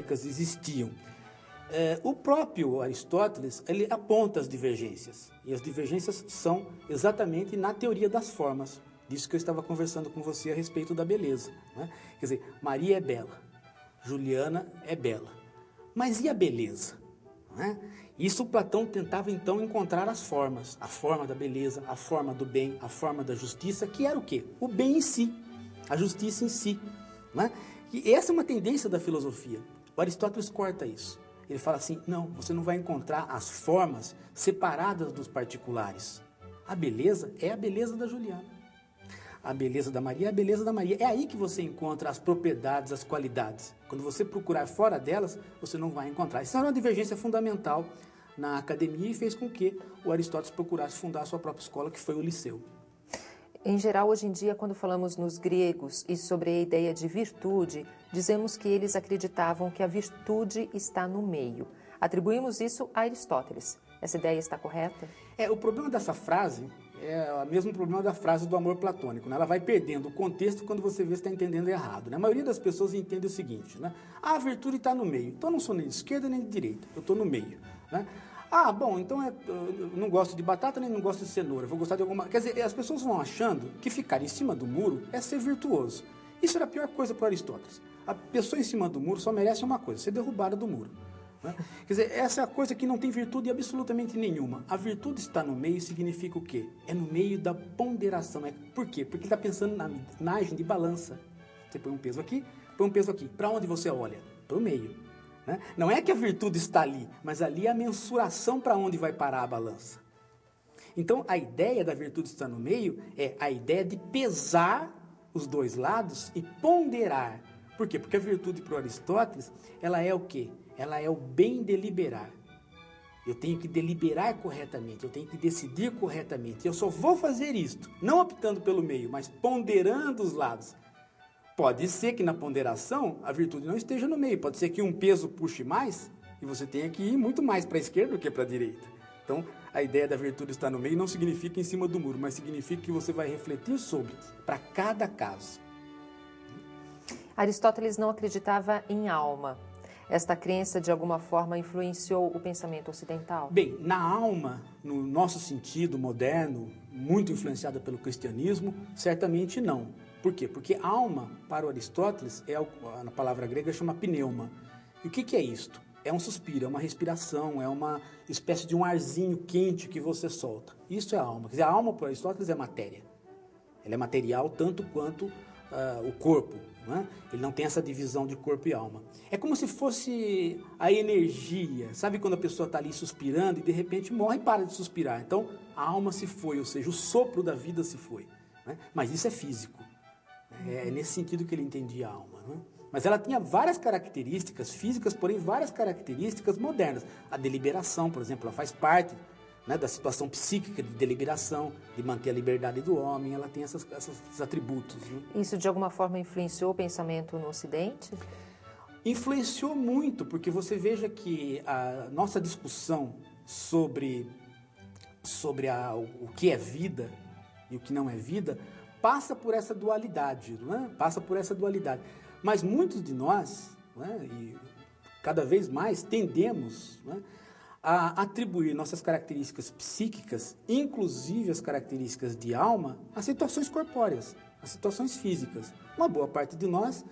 aristotélicas existiam. O próprio Aristóteles, ele aponta as divergências, e as divergências são exatamente na teoria das formas, disso que eu estava conversando com você a respeito da beleza, né? Quer dizer, Maria é bela, Juliana é bela, mas e a beleza? Né? Isso Platão tentava então encontrar as formas, a forma da beleza, a forma do bem, a forma da justiça, que era o quê? O bem em si, a justiça em si, né? E essa é uma tendência da filosofia. O Aristóteles corta isso. Ele fala assim, não, você não vai encontrar as formas separadas dos particulares. A beleza é a beleza da Juliana. A beleza da Maria é a beleza da Maria. É aí que você encontra as propriedades, as qualidades. Quando você procurar fora delas, você não vai encontrar. Isso era uma divergência fundamental na academia e fez com que o Aristóteles procurasse fundar a sua própria escola, que foi o Liceu. Em geral, hoje em dia, quando falamos nos gregos e sobre a ideia de virtude, dizemos que eles acreditavam que a virtude está no meio. Atribuímos isso a Aristóteles. Essa ideia está correta? O problema dessa frase é o mesmo problema da frase do amor platônico, né? Ela vai perdendo o contexto quando você vê se está entendendo errado, né? A maioria das pessoas entende o seguinte, né? A virtude está no meio, então eu não sou nem de esquerda nem de direita, eu estou no meio, né? Bom, então eu não gosto de batata nem não gosto de cenoura, vou gostar de alguma... Quer dizer, as pessoas vão achando que ficar em cima do muro é ser virtuoso. Isso era a pior coisa para Aristóteles. A pessoa em cima do muro só merece uma coisa, ser derrubada do muro. Né? Quer dizer, essa é a coisa que não tem virtude absolutamente nenhuma. A virtude está no meio significa o quê? É no meio da ponderação. Por quê? Porque ele está pensando na imagem de balança. Você põe um peso aqui, põe um peso aqui. Para onde você olha? Para o meio. Né? Não é que a virtude está ali, mas ali é a mensuração para onde vai parar a balança. Então, a ideia da virtude estar no meio é a ideia de pesar os dois lados e ponderar. Por quê? Porque a virtude para Aristóteles, ela é o quê? Ela é o bem deliberar. Eu tenho que deliberar corretamente, eu tenho que decidir corretamente. Eu só vou fazer isto, não optando pelo meio, mas ponderando os lados. Pode ser que na ponderação a virtude não esteja no meio, pode ser que um peso puxe mais e você tenha que ir muito mais para a esquerda do que para a direita. Então, a ideia da virtude estar no meio não significa em cima do muro, mas significa que você vai refletir sobre, para cada caso. Aristóteles não acreditava em alma. Esta crença, de alguma forma, influenciou o pensamento ocidental? Bem, na alma, no nosso sentido moderno, muito influenciada pelo cristianismo, certamente não. Por quê? Porque alma, para o Aristóteles, na palavra grega, chama pneuma. E o que é isto? É um suspiro, é uma respiração, é uma espécie de um arzinho quente que você solta. Isso é alma. Quer dizer, a alma, para Aristóteles, é matéria. Ela é material tanto quanto o corpo. Né? Ele não tem essa divisão de corpo e alma. É como se fosse a energia. Sabe quando a pessoa está ali suspirando e de repente morre e para de suspirar? Então, a alma se foi, ou seja, o sopro da vida se foi. Né? Mas isso é físico. É nesse sentido que ele entendia a alma. Né? Mas ela tinha várias características físicas, porém várias características modernas. A deliberação, por exemplo, ela faz parte, né, da situação psíquica de deliberação, de manter a liberdade do homem, ela tem esses atributos. Né? Isso, de alguma forma, influenciou o pensamento no Ocidente? Influenciou muito, porque você veja que a nossa discussão sobre o que é vida e o que não é vida passa por essa dualidade, né? Passa por essa dualidade. Mas muitos de nós, né, e cada vez mais, tendemos, né, a atribuir nossas características psíquicas, inclusive as características de alma, a situações corpóreas, a situações físicas. Uma boa parte de nós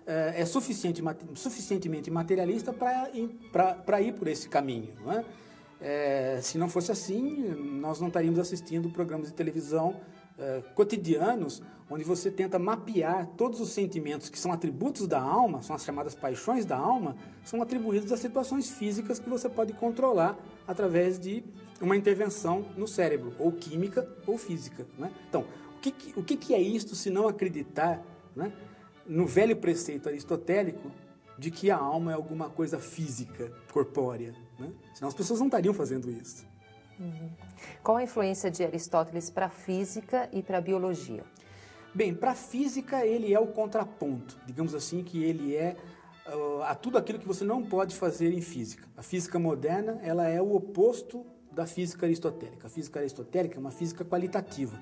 é suficientemente materialista para ir por esse caminho. Não é? Se não fosse assim, nós não estaríamos assistindo programas de televisão cotidianos, onde você tenta mapear todos os sentimentos que são atributos da alma, são as chamadas paixões da alma, são atribuídos a situações físicas que você pode controlar através de uma intervenção no cérebro, ou química ou física. Né? Então, o que é isto se não acreditar, né, no velho preceito aristotélico de que a alma é alguma coisa física, corpórea? Né? Senão as pessoas não estariam fazendo isso. Qual a influência de Aristóteles para a física e para a biologia? Bem, para a física ele é o contraponto, digamos assim, que ele é a tudo aquilo que você não pode fazer em física. A física moderna, ela é o oposto da física aristotélica. A física aristotélica é uma física qualitativa.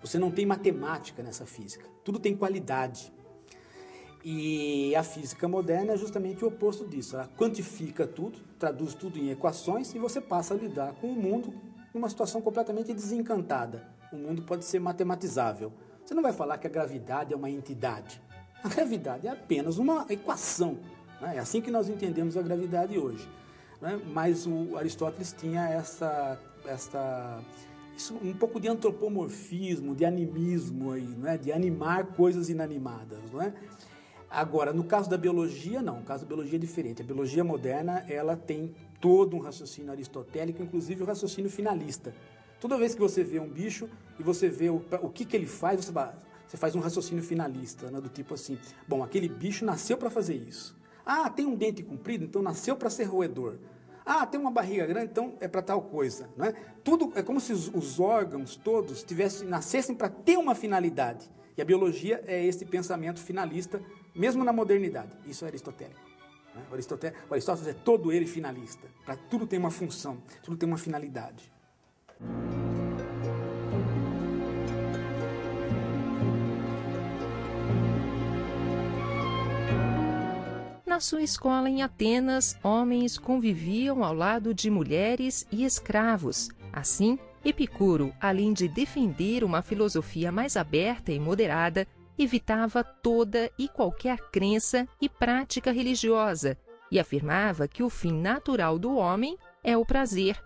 Você não tem matemática nessa física, tudo tem qualidade. E a física moderna é justamente o oposto disso. Ela quantifica tudo, traduz tudo em equações e você passa a lidar com o mundo numa situação completamente desencantada. O mundo pode ser matematizável. Você não vai falar que a gravidade é uma entidade. A gravidade é apenas uma equação. Né? É assim que nós entendemos a gravidade hoje. Né? Mas o Aristóteles tinha um pouco de antropomorfismo, de animismo, aí, não é? De animar coisas inanimadas. Não é? Agora, no caso da biologia, não. No caso da biologia é diferente. A biologia moderna, ela tem todo um raciocínio aristotélico, inclusive o raciocínio finalista. Toda vez que você vê um bicho e você vê o que ele faz, você faz um raciocínio finalista, né? Do tipo assim, bom, aquele bicho nasceu para fazer isso. Ah, tem um dente comprido, então nasceu para ser roedor. Ah, tem uma barriga grande, então é para tal coisa. Não é? Tudo é como se os órgãos todos nascessem para ter uma finalidade. E a biologia é esse pensamento finalista, mesmo na modernidade. Isso é aristotélico. Né? O Aristóteles é todo ele finalista. Para tudo tem uma função, tudo tem uma finalidade. Na sua escola em Atenas, homens conviviam ao lado de mulheres e escravos. Assim, Epicuro, além de defender uma filosofia mais aberta e moderada, evitava toda e qualquer crença e prática religiosa e afirmava que o fim natural do homem é o prazer.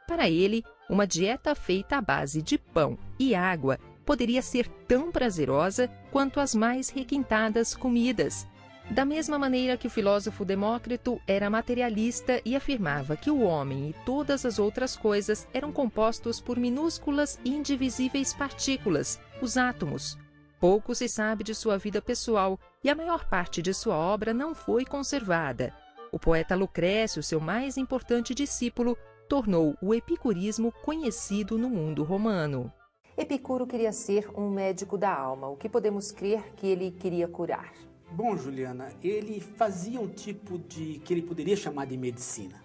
Para ele, uma dieta feita à base de pão e água poderia ser tão prazerosa quanto as mais requintadas comidas. Da mesma maneira que o filósofo Demócrito era materialista e afirmava que o homem e todas as outras coisas eram compostos por minúsculas e indivisíveis partículas, os átomos. Pouco se sabe de sua vida pessoal e a maior parte de sua obra não foi conservada. O poeta Lucrécio, seu mais importante discípulo, tornou o epicurismo conhecido no mundo romano. Epicuro queria ser um médico da alma. O que podemos crer que ele queria curar? Bom, Juliana, ele fazia um tipo que ele poderia chamar de medicina,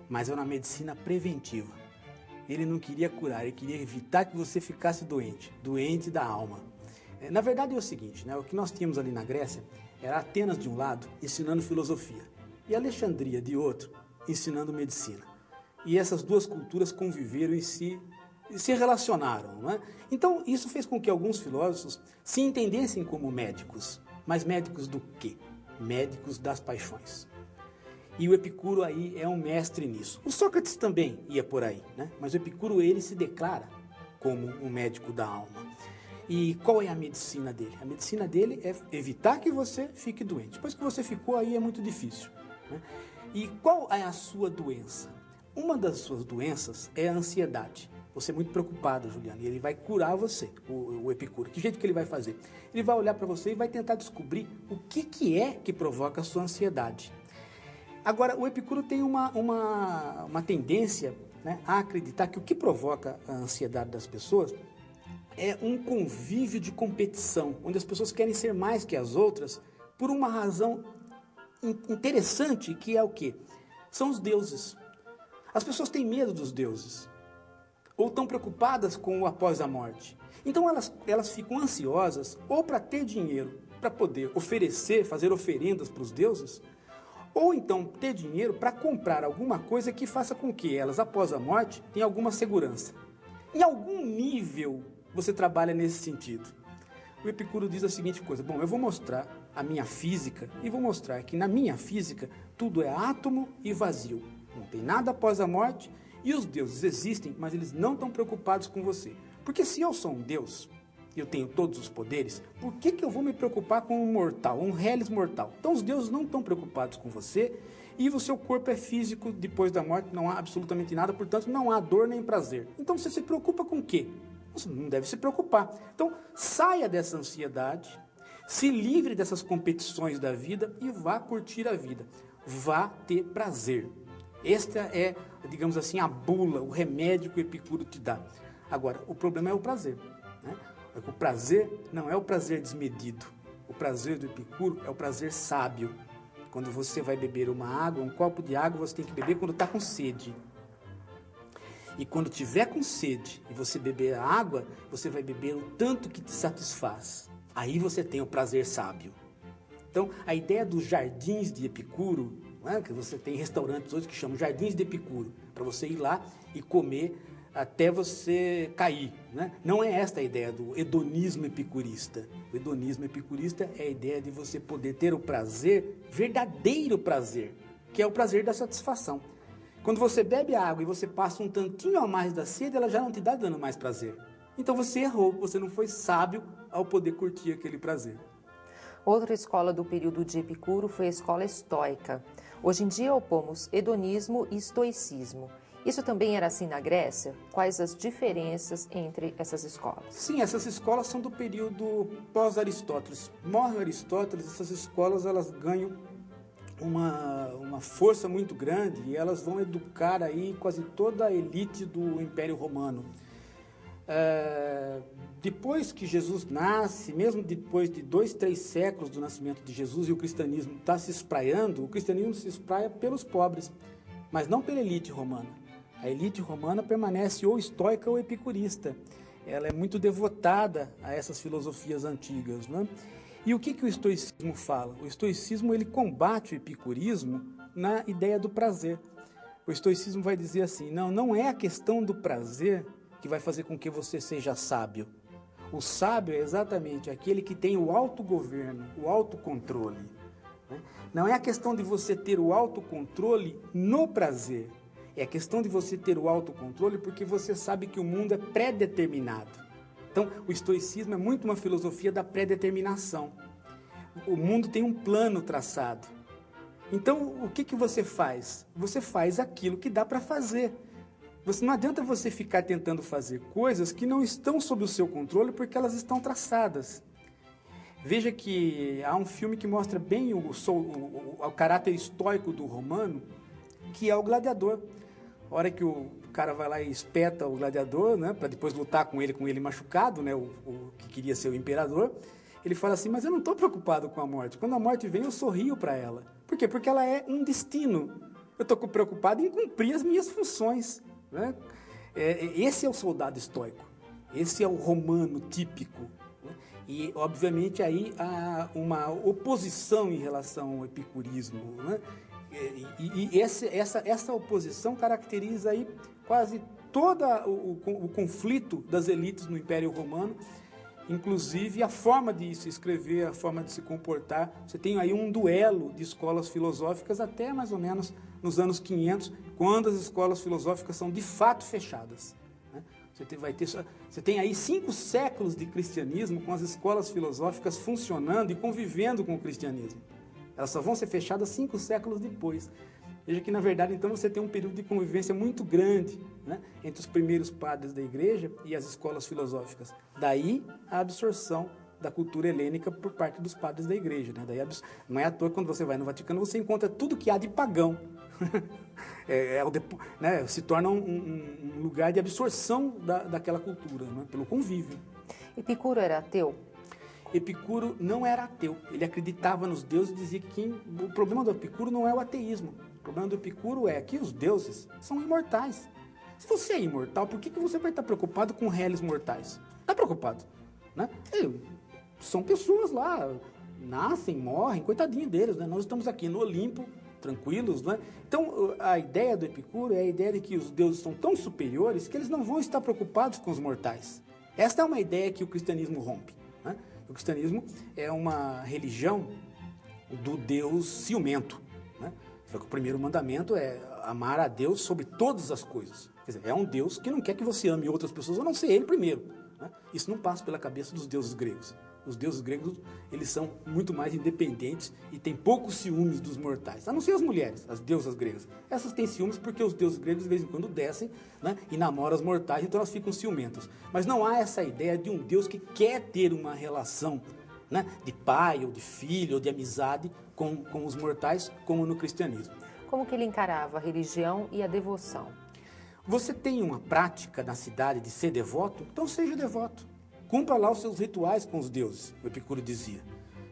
mas era uma medicina preventiva. Ele não queria curar, ele queria evitar que você ficasse doente da alma. Na verdade é o seguinte, né? O que nós tínhamos ali na Grécia era Atenas de um lado ensinando filosofia e Alexandria de outro ensinando medicina. E essas duas culturas conviveram e se relacionaram. Não é? Então isso fez com que alguns filósofos se entendessem como médicos. Mas médicos do quê? Médicos das paixões. E o Epicuro aí é um mestre nisso. O Sócrates também ia por aí, né? Mas o Epicuro ele se declara como um médico da alma. E qual é a medicina dele? A medicina dele é evitar que você fique doente. Depois que você ficou, aí é muito difícil. Né? E qual é a sua doença? Uma das suas doenças é a ansiedade. Você é muito preocupado, Juliana, e ele vai curar você, o Epicuro. Que jeito que ele vai fazer? Ele vai olhar para você e vai tentar descobrir o que é que provoca a sua ansiedade. Agora, o Epicuro tem uma tendência, né, a acreditar que o que provoca a ansiedade das pessoas é um convívio de competição, onde as pessoas querem ser mais que as outras por uma razão interessante, que é o quê? São os deuses. As pessoas têm medo dos deuses. Ou estão preocupadas com o após a morte. Então elas ficam ansiosas ou para ter dinheiro, para poder oferecer, fazer oferendas para os deuses, ou então ter dinheiro para comprar alguma coisa que faça com que elas, após a morte, tenham alguma segurança. Em algum nível você trabalha nesse sentido. O Epicuro diz a seguinte coisa, bom, eu vou mostrar a minha física e vou mostrar que na minha física tudo é átomo e vazio. Não tem nada após a morte. E os deuses existem, mas eles não estão preocupados com você. Porque se eu sou um deus, e eu tenho todos os poderes, por que eu vou me preocupar com um mortal, um reles mortal? Então os deuses não estão preocupados com você, e o seu corpo é físico, depois da morte não há absolutamente nada, portanto não há dor nem prazer. Então você se preocupa com o quê? Você não deve se preocupar. Então saia dessa ansiedade, se livre dessas competições da vida e vá curtir a vida. Vá ter prazer. Esta é, digamos assim, a bula, o remédio que o Epicuro te dá. Agora, o problema é o prazer. Né? O prazer não é o prazer desmedido. O prazer do Epicuro é o prazer sábio. Quando você vai beber uma água, um copo de água, você tem que beber quando está com sede. E quando tiver com sede e você beber a água, você vai beber o tanto que te satisfaz. Aí você tem o prazer sábio. Então, a ideia dos jardins de Epicuro, né, que você tem restaurantes hoje que chamam jardins de Epicuro, para você ir lá e comer até você cair, né? Não é esta a ideia do hedonismo epicurista. O hedonismo epicurista é a ideia de você poder ter o prazer, verdadeiro prazer, que é o prazer da satisfação. Quando você bebe a água e você passa um tantinho a mais da sede, ela já não te dá dando mais prazer. Então você errou, você não foi sábio ao poder curtir aquele prazer. Outra escola do período de Epicuro foi a escola estoica. Hoje em dia opomos hedonismo e estoicismo. Isso também era assim na Grécia? Quais as diferenças entre essas escolas? Sim, essas escolas são do período pós-Aristóteles. Morre Aristóteles, essas escolas elas ganham uma força muito grande e elas vão educar aí quase toda a elite do Império Romano. Depois que Jesus nasce, mesmo depois de 2, 3 séculos do nascimento de Jesus e o cristianismo está se espraiando, o cristianismo se espraia pelos pobres, mas não pela elite romana. A elite romana permanece ou estoica ou epicurista. Ela é muito devotada a essas filosofias antigas, né? E o que o estoicismo fala? O estoicismo ele combate o epicurismo na ideia do prazer. O estoicismo vai dizer assim, não é a questão do prazer que vai fazer com que você seja sábio. O sábio é exatamente aquele que tem o autogoverno, o autocontrole. Né? Não é a questão de você ter o autocontrole no prazer. É a questão de você ter o autocontrole porque você sabe que o mundo é pré-determinado. Então, o estoicismo é muito uma filosofia da pré-determinação. O mundo tem um plano traçado. Então, o que você faz? Você faz aquilo que dá para fazer. Não adianta você ficar tentando fazer coisas que não estão sob o seu controle porque elas estão traçadas. Veja que há um filme que mostra bem o caráter estoico do romano, que é o Gladiador. A hora que o cara vai lá e espeta o gladiador, né, para depois lutar com ele machucado, né, o que queria ser o imperador, ele fala assim, mas eu não estou preocupado com a morte. Quando a morte vem, eu sorrio para ela. Por quê? Porque ela é um destino. Eu estou preocupado em cumprir as minhas funções. Né? Esse é o soldado estoico. Esse é o romano típico. Né? E, obviamente, aí há uma oposição em relação ao epicurismo, né? E essa oposição caracteriza aí quase todo o conflito das elites no Império Romano, inclusive a forma de se escrever, a forma de se comportar. Você tem aí um duelo de escolas filosóficas até mais ou menos nos anos 500, quando as escolas filosóficas são de fato fechadas. Né? Você tem aí 5 séculos de cristianismo com as escolas filosóficas funcionando e convivendo com o cristianismo. Elas só vão ser fechadas 5 séculos depois. Veja que, na verdade, então você tem um período de convivência muito grande, né, entre os primeiros padres da igreja e as escolas filosóficas. Daí a absorção da cultura helênica por parte dos padres da igreja. Né? Daí não é à toa que quando você vai no Vaticano você encontra tudo que há de pagão. Né, se torna um lugar de absorção daquela cultura, né, pelo convívio. Epicuro era ateu? Epicuro não era ateu, ele acreditava nos deuses e dizia que o problema do Epicuro não é o ateísmo. O problema do Epicuro é que os deuses são imortais. Se você é imortal, por que você vai estar preocupado com réis mortais? Não está preocupado. Né? São pessoas lá, nascem, morrem, coitadinho deles. Né? Nós estamos aqui no Olimpo, tranquilos. Né? Então, a ideia do Epicuro é a ideia de que os deuses são tão superiores que eles não vão estar preocupados com os mortais. Esta é uma ideia que o cristianismo rompe. Né? O cristianismo é uma religião do Deus ciumento. Né? Só que o primeiro mandamento é amar a Deus sobre todas as coisas. Quer dizer, é um Deus que não quer que você ame outras pessoas, a não ser Ele primeiro. Né? Isso não passa pela cabeça dos deuses gregos. Os deuses gregos, eles são muito mais independentes e têm poucos ciúmes dos mortais. A não ser as mulheres, as deusas gregas. Essas têm ciúmes porque os deuses gregos, de vez em quando, descem, né, e namoram as mortais, então elas ficam ciumentas. Mas não há essa ideia de um Deus que quer ter uma relação, né, de pai, ou de filho, ou de amizade com os mortais, como no cristianismo. Como que ele encarava a religião e a devoção? Você tem uma prática na cidade de ser devoto, então seja devoto. Cumpra lá os seus rituais com os deuses, o Epicuro dizia.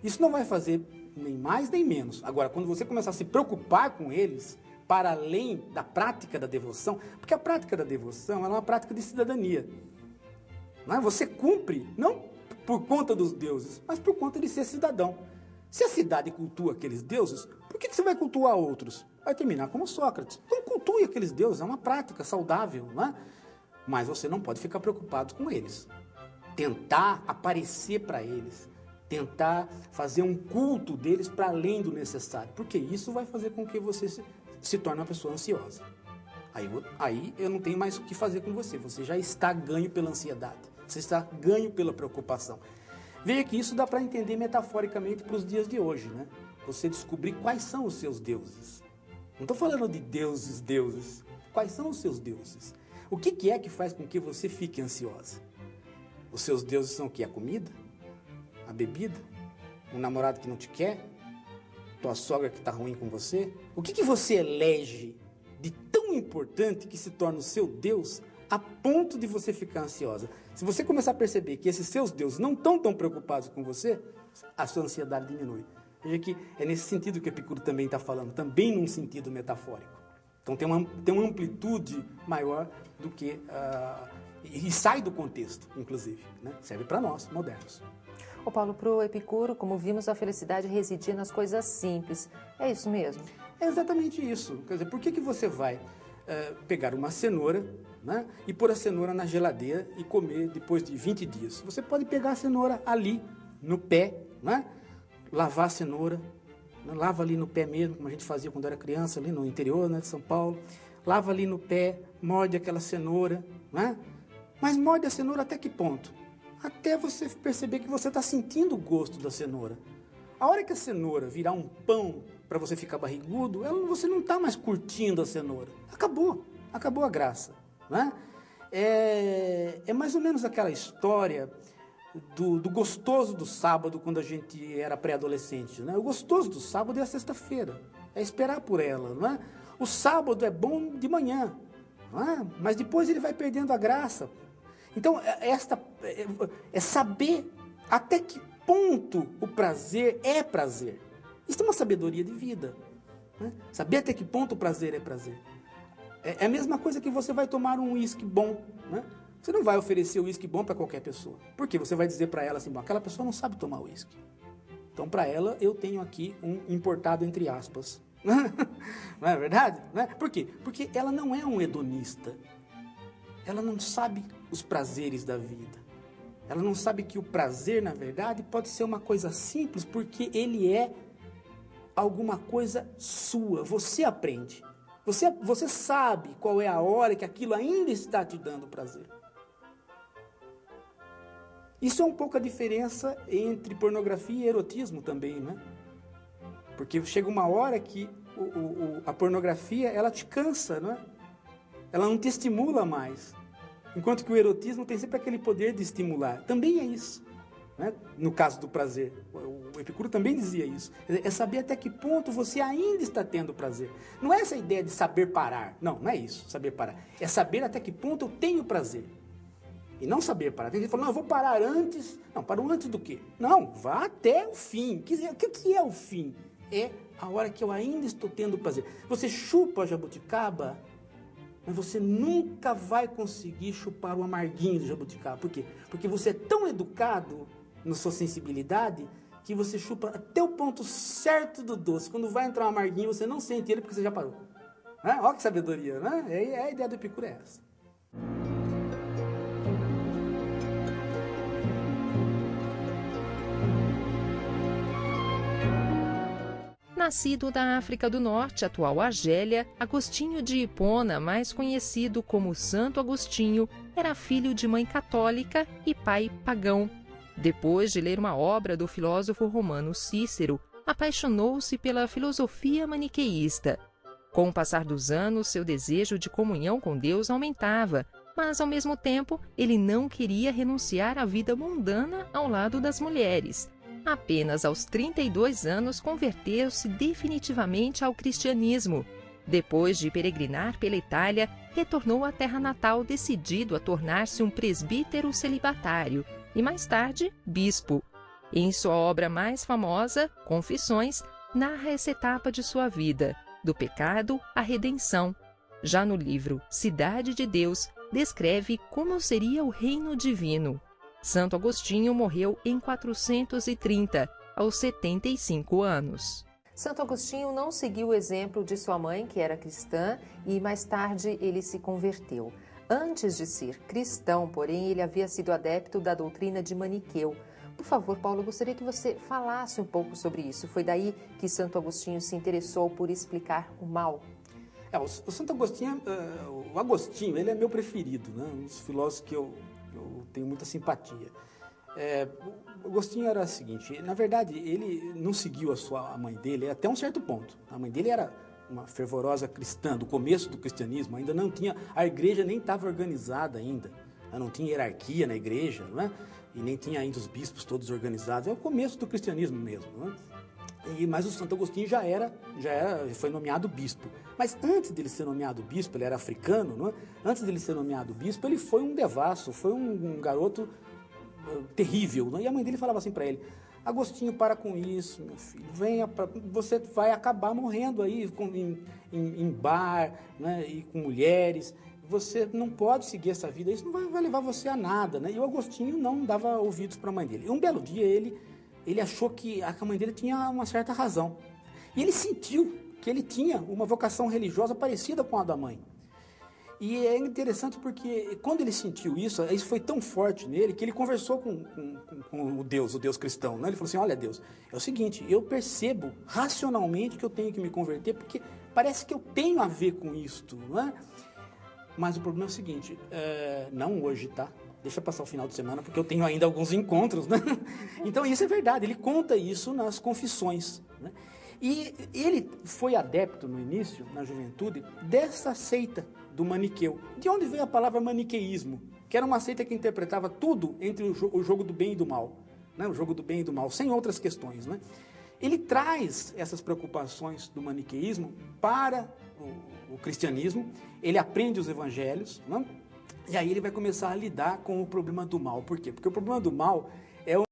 Isso não vai fazer nem mais nem menos. Agora, quando você começar a se preocupar com eles, para além da prática da devoção, porque a prática da devoção é uma prática de cidadania. Não é? Você cumpre, não por conta dos deuses, mas por conta de ser cidadão. Se a cidade cultua aqueles deuses, por que você vai cultuar outros? Vai terminar como Sócrates. Então cultue aqueles deuses, é uma prática saudável, não é? Mas você não pode ficar preocupado com eles. Tentar aparecer para eles, tentar fazer um culto deles para além do necessário, porque isso vai fazer com que você se torne uma pessoa ansiosa. Aí eu não tenho mais o que fazer com você, você já está ganho pela ansiedade, você está ganho pela preocupação. Veja que isso dá para entender metaforicamente para os dias de hoje, né? Você descobrir quais são os seus deuses. Não estou falando de deuses. Quais são os seus deuses? O que é que faz com que você fique ansiosa? Os seus deuses são o quê? A comida? A bebida? Um namorado que não te quer? Tua sogra que está ruim com você? O que você elege de tão importante que se torna o seu Deus a ponto de você ficar ansiosa? Se você começar a perceber que esses seus deuses não estão tão preocupados com você, a sua ansiedade diminui. Veja que é nesse sentido que Epicuro também está falando, também num sentido metafórico. Então tem uma amplitude maior do que... e sai do contexto, inclusive, né? Serve para nós, modernos. Ô Paulo, para o Epicuro, como vimos, a felicidade residia nas coisas simples. É isso mesmo? É exatamente isso. Quer dizer, por que você vai pegar uma cenoura, né, e pôr a cenoura na geladeira e comer depois de 20 dias? Você pode pegar a cenoura ali, no pé, né, lavar a cenoura, né, lava ali no pé mesmo, como a gente fazia quando era criança, ali no interior, né, de São Paulo. Lava ali no pé, morde aquela cenoura, né? Mas morde a cenoura até que ponto? Até você perceber que você está sentindo o gosto da cenoura. A hora que a cenoura virar um pão para você ficar barrigudo, você não está mais curtindo a cenoura. Acabou a graça. Né? É mais ou menos aquela história do gostoso do sábado quando a gente era pré-adolescente. Né? O gostoso do sábado é a sexta-feira, é esperar por ela. Não é? O sábado é bom de manhã, não é? Mas depois ele vai perdendo a graça. Então, é saber até que ponto o prazer é prazer. Isso é uma sabedoria de vida. Né? Saber até que ponto o prazer é prazer. É a mesma coisa que você vai tomar um uísque bom. Né? Você não vai oferecer o uísque bom para qualquer pessoa. Por quê? Você vai dizer para ela assim, bom, aquela pessoa não sabe tomar uísque. Então, para ela, eu tenho aqui um importado entre aspas. Não é verdade? Não é? Por quê? Porque ela não é um hedonista. Ela não sabe os prazeres da vida. Ela não sabe que o prazer, na verdade, pode ser uma coisa simples, porque ele é alguma coisa sua. Você aprende. Você sabe qual é a hora que aquilo ainda está te dando prazer. Isso é um pouco a diferença entre pornografia e erotismo também, né? Porque chega uma hora que a pornografia, ela te cansa, né? Ela não te estimula mais. Enquanto que o erotismo tem sempre aquele poder de estimular. Também é isso, né? No caso do prazer. O Epicuro também dizia isso. É saber até que ponto você ainda está tendo prazer. Não é essa ideia de saber parar. Não é isso, saber parar. É saber até que ponto eu tenho prazer. E não saber parar. Tem gente que fala, não, eu vou parar antes. Não, parou antes do quê? Não, vá até o fim. O que é o fim? É a hora que eu ainda estou tendo prazer. Você chupa a jabuticaba, mas você nunca vai conseguir chupar o amarguinho do jabuticaba. Por quê? Porque você é tão educado na sua sensibilidade que você chupa até o ponto certo do doce. Quando vai entrar um amarguinho, você não sente ele porque você já parou. Olha que sabedoria, né? A ideia do Epicuro é essa. Nascido na África do Norte, atual Argélia, Agostinho de Hipona, mais conhecido como Santo Agostinho, era filho de mãe católica e pai pagão. Depois de ler uma obra do filósofo romano Cícero, apaixonou-se pela filosofia maniqueísta. Com o passar dos anos, seu desejo de comunhão com Deus aumentava, mas, ao mesmo tempo, ele não queria renunciar à vida mundana ao lado das mulheres. Apenas aos 32 anos converteu-se definitivamente ao cristianismo. Depois de peregrinar pela Itália, retornou à terra natal decidido a tornar-se um presbítero celibatário e, mais tarde, bispo. Em sua obra mais famosa, Confissões, narra essa etapa de sua vida, do pecado à redenção. Já no livro Cidade de Deus, descreve como seria o reino divino. Santo Agostinho morreu em 430, aos 75 anos. Santo Agostinho não seguiu o exemplo de sua mãe, que era cristã, e mais tarde ele se converteu. Antes de ser cristão, porém, ele havia sido adepto da doutrina de Maniqueu. Por favor, Paulo, gostaria que você falasse um pouco sobre isso. Foi daí que Santo Agostinho se interessou por explicar o mal? O Santo Agostinho, o Agostinho, ele é meu preferido, né? Um dos filósofos que eu tenho muita simpatia. O Agostinho era o seguinte, na verdade, ele não seguiu a mãe dele até um certo ponto. A mãe dele era uma fervorosa cristã, do começo do cristianismo, ainda não tinha, a igreja nem estava organizada ainda, não tinha hierarquia na igreja, não é? E nem tinha ainda os bispos todos organizados, é o começo do cristianismo mesmo, não é? Mas o Santo Agostinho foi nomeado bispo. Mas antes dele ser nomeado bispo, ele era africano, não é? Antes dele ser nomeado bispo, ele foi um devasso, foi um garoto terrível, não é? E a mãe dele falava assim para ele: Agostinho, para com isso, meu filho, você vai acabar morrendo aí em bar, né, e com mulheres, você não pode seguir essa vida, isso não vai levar você a nada, né? E o Agostinho não dava ouvidos para a mãe dele. E um belo dia ele achou que a mãe dele tinha uma certa razão, e ele sentiu que ele tinha uma vocação religiosa parecida com a da mãe. E é interessante porque quando ele sentiu isso foi tão forte nele que ele conversou com o Deus cristão, né? Ele falou assim: olha, Deus, é o seguinte, eu percebo racionalmente que eu tenho que me converter porque parece que eu tenho a ver com isto, não é? Mas o problema é o seguinte, não hoje, tá? Deixa passar o final de semana porque eu tenho ainda alguns encontros, né? Então isso é verdade, ele conta isso nas confissões, né? E ele foi adepto no início, na juventude, dessa seita do Maniqueu. De onde veio a palavra maniqueísmo? Que era uma seita que interpretava tudo entre o jogo do bem e do mal, né? O jogo do bem e do mal, sem outras questões, né? Ele traz essas preocupações do maniqueísmo para o cristianismo, ele aprende os evangelhos, né? E aí ele vai começar a lidar com o problema do mal. Por quê? Porque o problema do mal